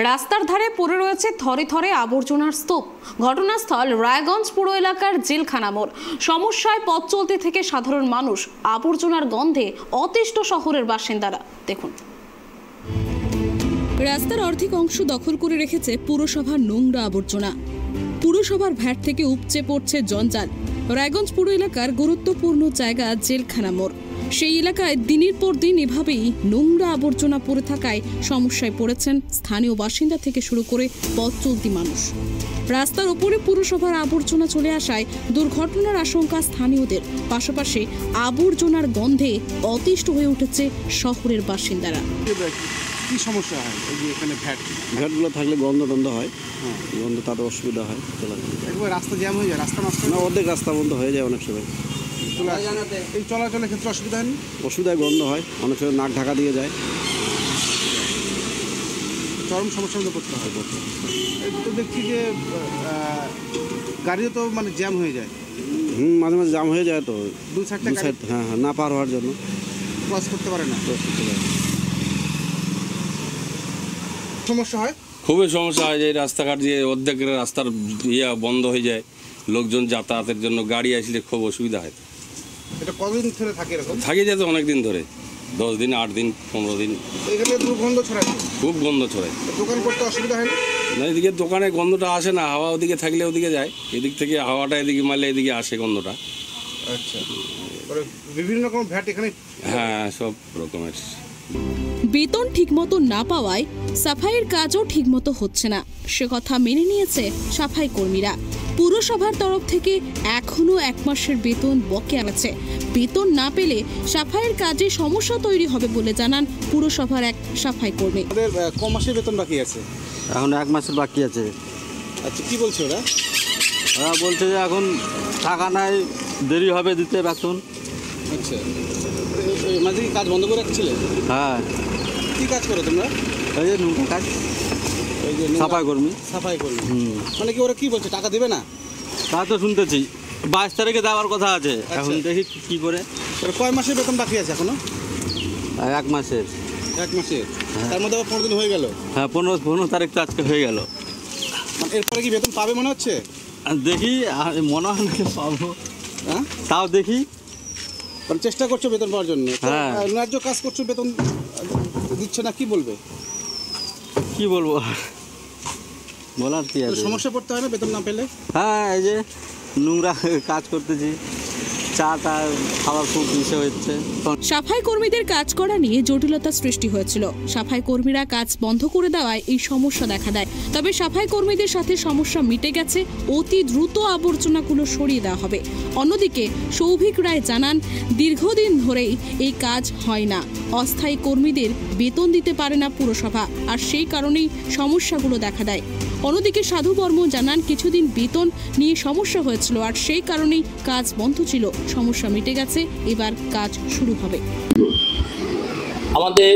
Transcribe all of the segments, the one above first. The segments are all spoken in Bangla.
রাস্তার ধারে পড়ে রয়েছে থরে থরে আবর্জনার স্তূপ। ঘটনাস্থল রায়গঞ্জ পুর এলাকার জেলখানা মোড়। সমস্যায় পথ চলতে থেকে সাধারণ মানুষ, আবর্জনার গন্ধে অতিষ্ঠ শহরের বাসিন্দারা। দেখুন, রাস্তার অর্ধেক অংশ দখল করে রেখেছে পুরসভার নোংরা আবর্জনা। পুরসভার ভ্যাট থেকে উপচে পড়ছে জঞ্জাল। রায়গঞ্জ পুর এলাকার গুরুত্বপূর্ণ জায়গা জেলখানা মোড়। সেই এলাকায় দিনের পর দিন এভাবেই নোংরা আবর্জনা পড়ে থাকায় সমস্যায় পড়েছেন স্থানীয় বাসিন্দা থেকে শুরু করে পথ চলতি মানুষ। রাস্তার ওপরে পুরসভার আবর্জনা চলে আসায় দুর্ঘটনার আশঙ্কা স্থানীয়দের, পাশাপাশি আবর্জনার গন্ধে অতিষ্ঠ হয়ে উঠেছে শহরের বাসিন্দারা। কি সমস্যা হয়? এই যে এখানে ভ্যাটগুলো থাকলে গন্ধ হয়, গন্ধ তাতে অসুবিধা হয়। একবার রাস্তা জ্যাম হয়ে যায়, রাস্তা নষ্ট না, অর্ধেক রাস্তা বন্ধ হয়ে যায় অনেক সময়। এই চলাচলের ক্ষেত্রে অসুবিধা হয়নি? অসুবিধায় গন্ধ হয়, অনেক সময় নাক ঢাকা দিয়ে যায়, চরম সমস্যার মধ্যে পড়তে হয়। তো দেখছি যে গাড়িও তো মানে জ্যাম হয়ে যায়। মাঝে মাঝে জ্যাম হয়ে যায়, তো দু সাইড হ্যাঁ না পার হওয়ার জন্য ক্রস করতে পারে না। সমস্যা হয়, খুবই সমস্যা হয়। যে রাস্তাঘাট দিয়ে অর্ধেকের রাস্তার বন্ধ হয়ে যায়, লোকজন যাতায়াতের জন্য গাড়ি আসলে খুব অসুবিধা হয়। এটা কতদিন ধরে থাকে এরকম? থাকে যেত অনেক দিন ধরে, 10 দিন, 8 দিন, 15 দিন। এখানে দুর্গন্ধ ছড়ায়, খুব গন্ধ ছড়ায়। দোকান করতে অসুবিধা হয় না? এদিকে দোকানে গন্ধটা আসে না, হাওয়া ওদিকে থাকলে ওদিকে যায়, এদিক থেকে হাওয়াটা এদিকে মারলে এদিকে আসে গন্ধটা। আচ্ছা, বিভিন্ন রকম ভ্যাট এখানে? হ্যাঁ, সব রকমের। বেতন ঠিকমতো না পাওয়ায় সাফাইয়ের কাজও ঠিকমতো হচ্ছে না, সে কথা মেনে নিয়েছে সাফাই কর্মীরা। পুরসভার তরফ থেকে এখনো 1 মাসের বেতন বকেয়া আছে। বেতন না পেলে সাফাইয়ের কাজে সমস্যা তৈরি হবে বলে জানান পুরসভার এক সাফাই কর্মী। আমাদের ক মাসের বেতন বাকি আছে? এখন 1 মাসের বাকি আছে। আচ্ছা, কি বলছে ওরা? ওরা বলছে যে এখন টাকা নাই, দেরি হবে দিতে বেতন। আচ্ছা, মাঝে কি কাজ বন্ধ করে রাখছিলে? হ্যাঁ। কি কাজ করো তোমরা? এই যে নোংরা কাজ, এই যে সাফাই কর্মী। সাফাই কর্মী মানে কি ওরা কি বলছে, টাকা দেবে না? তা তো শুনতেছি 22 তারিখে দেওয়ার কথা আছে। এখন দেখি কি করে। কয় মাসের বেতন বাকি আছে এখনো? 1 মাসের। 1 মাসের? তার মধ্যে আবার 15 দিন হয়ে গেল। হ্যাঁ, 15 তারিখ তো আজকে হয়ে গেল। মানে এরপরে কি বেতন পাবে মনে হচ্ছে? দেখি, মনে হয় না পাবো। হ্যাঁ, তাও দেখি। মানে চেষ্টা করছো বেতন পাওয়ার জন্য? হ্যাঁ। ন্যায্য কাজ করছো, বেতন দিচ্ছে না, কি বলবে? কি বলবো, বলার কি আছে? সমস্যা পড়তে হয় না বেতন না পেলে? হ্যাঁ, এই যে নোংরা কাজ করতেছি, চাটা খাবার খুব বিষয় হচ্ছে। সাফাই কর্মীদের কাজ করা নিয়ে জটিলতা সৃষ্টি হয়েছিল। সাফাই কর্মীরা কাজ বন্ধ করে দেওয়ায় এই সমস্যা দেখা দেয়। তবে সাফাই কর্মীদের সাথে সমস্যা মিটে গেছে, অতি দ্রুত আবর্জনাগুলো সরিয়ে দেওয়া হবে। অন্যদিকে সৌভিক রায় জানান, দীর্ঘদিন ধরেই এই কাজ হয় না। অস্থায়ী কর্মীদের বেতন দিতে পারে না পুরসভা, আর সেই কারণেই সমস্যাগুলো দেখা দেয়। অন্যদিকে সাধু বর্মন জানান, কিছুদিন বেতন নিয়ে সমস্যা হয়েছিল, আর সেই কারণেই কাজ বন্ধ ছিল। সমস্যা মিটে গেছে, এবার কাজ শুরু হবে। আমাদের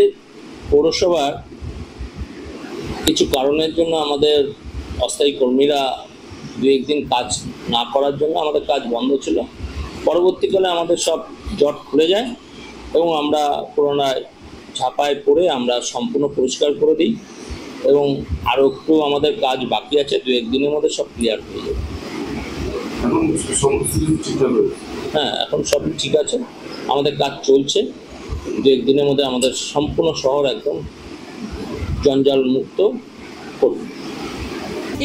পৌরসভার কিছু কারণের জন্য আমাদের অস্থায়ী কর্মীরা 2-1 দিন কাজ না করার জন্য আমাদের কাজ বন্ধ ছিল। পরবর্তীকালে আমাদের সব জট খুলে যায় এবং আমরা পুনরায় ঝাঁপায় পড়ে আমরা সম্পূর্ণ পরিষ্কার করে দিই এবং আরও একটু আমাদের কাজ বাকি আছে, 2-1 দিনের মধ্যে সব ক্লিয়ার হয়ে যাবে। হ্যাঁ, এখন সব ঠিক আছে, আমাদের কাজ চলছে। 2-1 দিনের মধ্যে আমাদের সম্পূর্ণ শহর একদম জঞ্জাল মুক্ত করবে।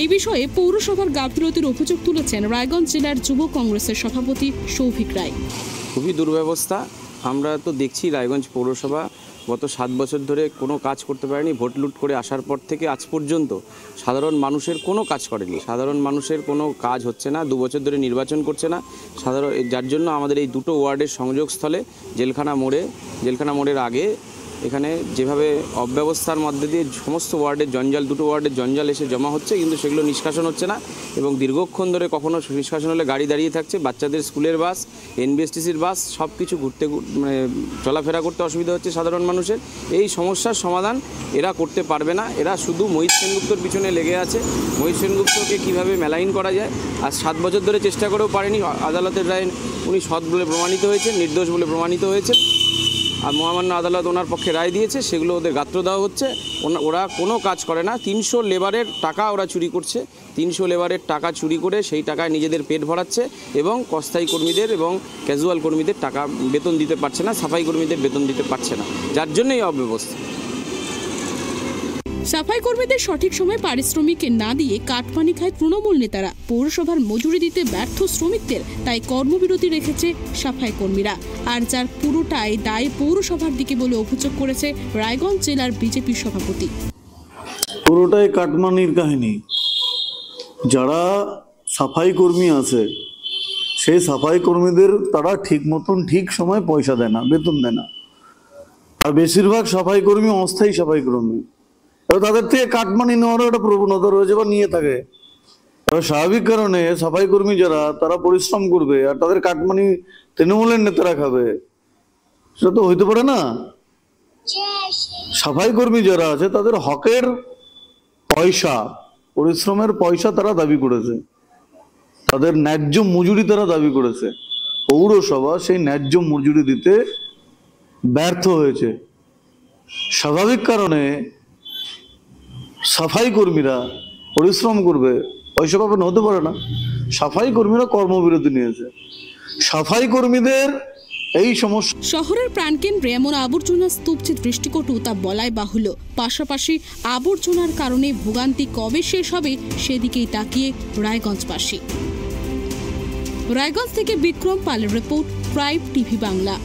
এই বিষয়ে পৌরসভার গাফিলতির অভিযোগ তুলেছেন রায়গঞ্জ জেলার যুব কংগ্রেসের সভাপতি সৌভিক রায়। খুবই দুর্ব্যবস্থা। আমরা তো দেখছি রায়গঞ্জ পৌরসভা গত 7 বছর ধরে কোনো কাজ করতে পারেনি। ভোট লুট করে আসার পর থেকে আজ পর্যন্ত সাধারণ মানুষের কোনো কাজ করেনি। সাধারণ মানুষের কোনো কাজ হচ্ছে না, 2 বছর ধরে নির্বাচন করছে না সাধারণ। যার জন্য আমাদের এই 2টো ওয়ার্ডের সংযোগস্থলে জেলখানা মোড়ের আগে এখানে যেভাবে অব্যবস্থার মধ্যে দিয়ে সমস্ত ওয়ার্ডের জঞ্জাল, 2টো ওয়ার্ডের জঞ্জাল এসে জমা হচ্ছে, কিন্তু সেগুলো নিষ্কাশন হচ্ছে না এবং দীর্ঘক্ষণ ধরে কখনো নিষ্কাশন হলে গাড়ি দাঁড়িয়ে থাকছে। বাচ্চাদের স্কুলের বাস, এনবিএসটিসির বাস সব কিছু মানে চলাফেরা করতে অসুবিধা হচ্ছে সাধারণ মানুষের। এই সমস্যার সমাধান এরা করতে পারবে না। এরা শুধু মহিত সেনগুপ্তর পিছনে লেগে আছে। মহিত সেনগুপ্তকে কীভাবে মেলাইন করা যায়, আর 7 বছর ধরে চেষ্টা করেও পারেনি। আদালতের রায়ে উনি সৎ বলে প্রমাণিত হয়েছেন, নির্দোষ বলে প্রমাণিত হয়েছেন। আর মহামান্য আদালত ওনার পক্ষে রায় দিয়েছে, সেগুলো ওদের গাত্র দেওয়া হচ্ছে। ওরা কোনো কাজ করে না, 300 লেবারের টাকা ওরা চুরি করছে, 300 লেবারের টাকা চুরি করে সেই টাকায় নিজেদের পেট ভরাচ্ছে এবং অস্থায়ী কর্মীদের এবং ক্যাজুয়াল কর্মীদের টাকা বেতন দিতে পারছে না, সাফাই কর্মীদের বেতন দিতে পারছে না, যার জন্যই অব্যবস্থা। সাফাই কর্মীদের সঠিক সময় পারিশ্রমিক না দিয়ে কাটমানি খায় তৃণমূল নেতারা। পৌরসভার মজুরি দিতে ব্যর্থ শ্রমিকদের তাই কর্মবিরতি রেখেছে সাফাই কর্মীরা, আর যার পুরোটাই দায় পৌরসভার দিকে বলে অভিযোগ করেছে রায়গঞ্জ জেলার বিজেপি সভাপতি। পুরোটাই কাটমানির কাহিনী। যারা সাফাই কর্মী আছে সেই সাফাই কর্মীদের তারা ঠিক মতন ঠিক সময় পয়সা দেয় না, বেতন দেয় না। আর বেশিরভাগ সাফাই কর্মী অস্থায়ী সাফাই কর্মী, এবার তাদের থেকে কাটমানি নেওয়ারও একটা প্রবণতা রয়েছে বা নিয়ে থাকে। এবার স্বাভাবিক কারণে সাফাই কর্মী যারা তারা পরিশ্রম করবে আর তাদের কাটমানি তৃণমূলের নেতারা খাবে, সেটা তো হইতে পারে না। সাফাই কর্মী যারা আছে তাদের হকের পয়সা, পরিশ্রমের পয়সা তারা দাবি করেছে, তাদের ন্যায্য মজুরি তারা দাবি করেছে। পৌরসভা সেই ন্যায্য মজুরি দিতে ব্যর্থ হয়েছে। স্বাভাবিক কারণে সাফাই কর্মীরা পরিশ্রম করবে, পয়সা পাবেন, হতে পারে না। সাফাই কর্মীরা কর্মবিরতি নিয়েছে। সাফাই কর্মীদের এই সমস্যা। শহরের প্রাণকেন্দ্রে এমন আবর্জনার স্তূপ যে দৃষ্টিকটু তা বলাই বাহুল্য। পাশাপাশি আবর্জনার কারণে ভোগান্তি কবে শেষ হবে সেদিকেই তাকিয়ে রায়গঞ্জবাসী। রায়গঞ্জ থেকে বিক্রম পালের রিপোর্ট, প্রাইম টিভি বাংলা।